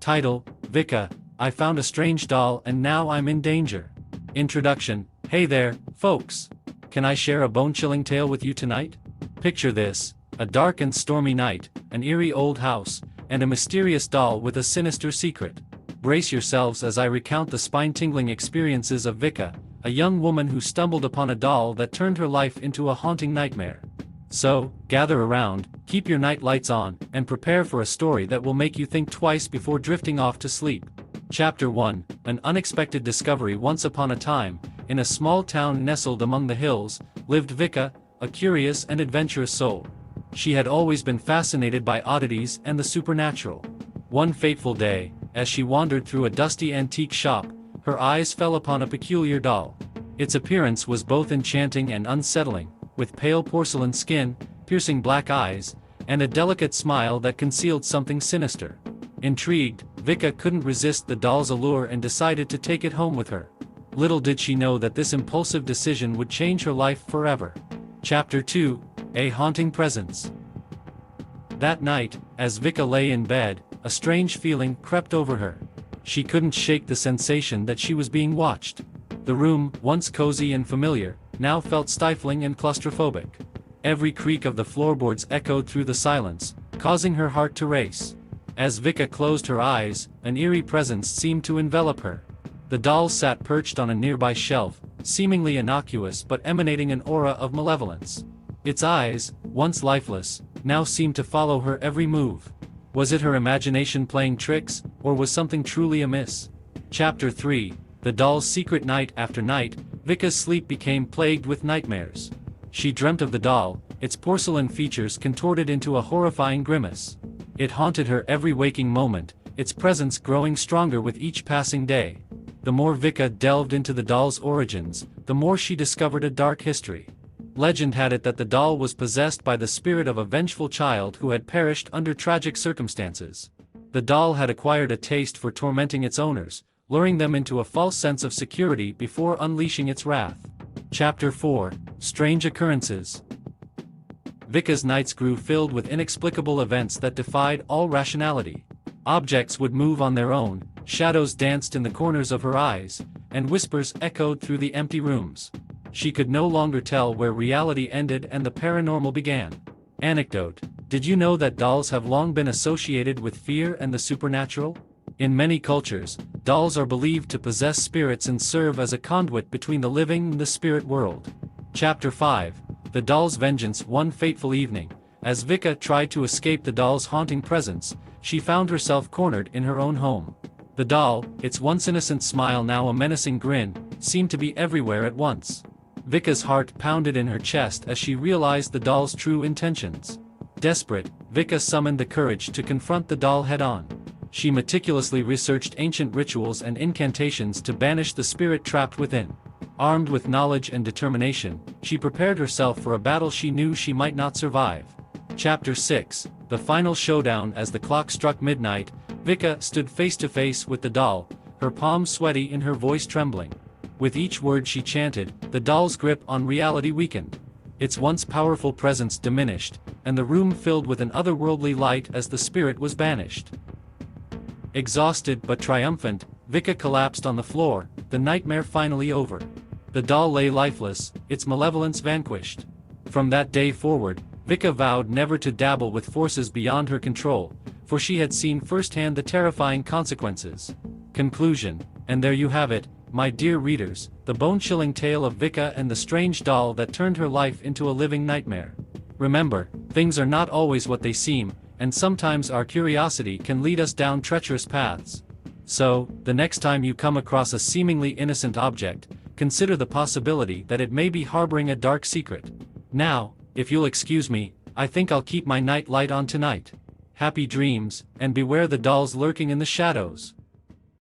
Title: Vikka, I found a strange doll and now I'm in danger. Introduction: Hey there, folks. Can I share a bone-chilling tale with you tonight? Picture this: a dark and stormy night, an eerie old house, and a mysterious doll with a sinister secret. Brace yourselves as I recount the spine-tingling experiences of Vikka, a young woman who stumbled upon a doll that turned her life into a haunting nightmare. So, gather around, keep your night lights on, and prepare for a story that will make you think twice before drifting off to sleep. Chapter 1: An unexpected discovery. Once upon a time, in a small town nestled among the hills, lived Vikka, a curious and adventurous soul. She had always been fascinated by oddities and the supernatural. One fateful day, as she wandered through a dusty antique shop, her eyes fell upon a peculiar doll. Its appearance was both enchanting and unsettling, with pale porcelain skin, piercing black eyes, and a delicate smile that concealed something sinister. Intrigued, Vikka couldn't resist the doll's allure and decided to take it home with her. Little did she know that this impulsive decision would change her life forever. Chapter 2: A Haunting Presence. That night, as Vikka lay in bed, a strange feeling crept over her. She couldn't shake the sensation that she was being watched. The room, once cozy and familiar, now felt stifling and claustrophobic. Every creak of the floorboards echoed through the silence, causing her heart to race. As Vikka closed her eyes, an eerie presence seemed to envelop her. The doll sat perched on a nearby shelf, seemingly innocuous but emanating an aura of malevolence. Its eyes, once lifeless, now seemed to follow her every move. Was it her imagination playing tricks, or was something truly amiss? Chapter 3: The Doll's Secret. Night after night, Vikka's sleep became plagued with nightmares. She dreamt of the doll, its porcelain features contorted into a horrifying grimace. It haunted her every waking moment, its presence growing stronger with each passing day. The more Vikka delved into the doll's origins, the more she discovered a dark history. Legend had it that the doll was possessed by the spirit of a vengeful child who had perished under tragic circumstances. The doll had acquired a taste for tormenting its owners, luring them into a false sense of security before unleashing its wrath. Chapter 4: Strange Occurrences. Vikka's nights grew filled with inexplicable events that defied all rationality. Objects would move on their own, shadows danced in the corners of her eyes, and whispers echoed through the empty rooms. She could no longer tell where reality ended and the paranormal began. Anecdote: Did you know that dolls have long been associated with fear and the supernatural? In many cultures, dolls are believed to possess spirits and serve as a conduit between the living and the spirit world. Chapter 5: The Doll's Vengeance. One fateful evening, as Vikka tried to escape the doll's haunting presence, she found herself cornered in her own home. The doll, its once innocent smile now a menacing grin, seemed to be everywhere at once. Vikka's heart pounded in her chest as she realized the doll's true intentions. Desperate, Vikka summoned the courage to confront the doll head-on. She meticulously researched ancient rituals and incantations to banish the spirit trapped within. Armed with knowledge and determination, she prepared herself for a battle she knew she might not survive. Chapter 6: The Final Showdown. As the clock struck midnight, Vikka stood face to face with the doll, her palms sweaty and her voice trembling. With each word she chanted, the doll's grip on reality weakened. Its once powerful presence diminished, and the room filled with an otherworldly light as the spirit was banished. Exhausted but triumphant, Vikka collapsed on the floor, the nightmare finally over. The doll lay lifeless, its malevolence vanquished. From that day forward, Vikka vowed never to dabble with forces beyond her control, for she had seen firsthand the terrifying consequences. Conclusion: And there you have it, my dear readers, the bone-chilling tale of Vikka and the strange doll that turned her life into a living nightmare. Remember, things are not always what they seem, and sometimes our curiosity can lead us down treacherous paths. So, the next time you come across a seemingly innocent object, consider the possibility that it may be harboring a dark secret. Now, if you'll excuse me, I think I'll keep my night light on tonight. Happy dreams, and beware the dolls lurking in the shadows.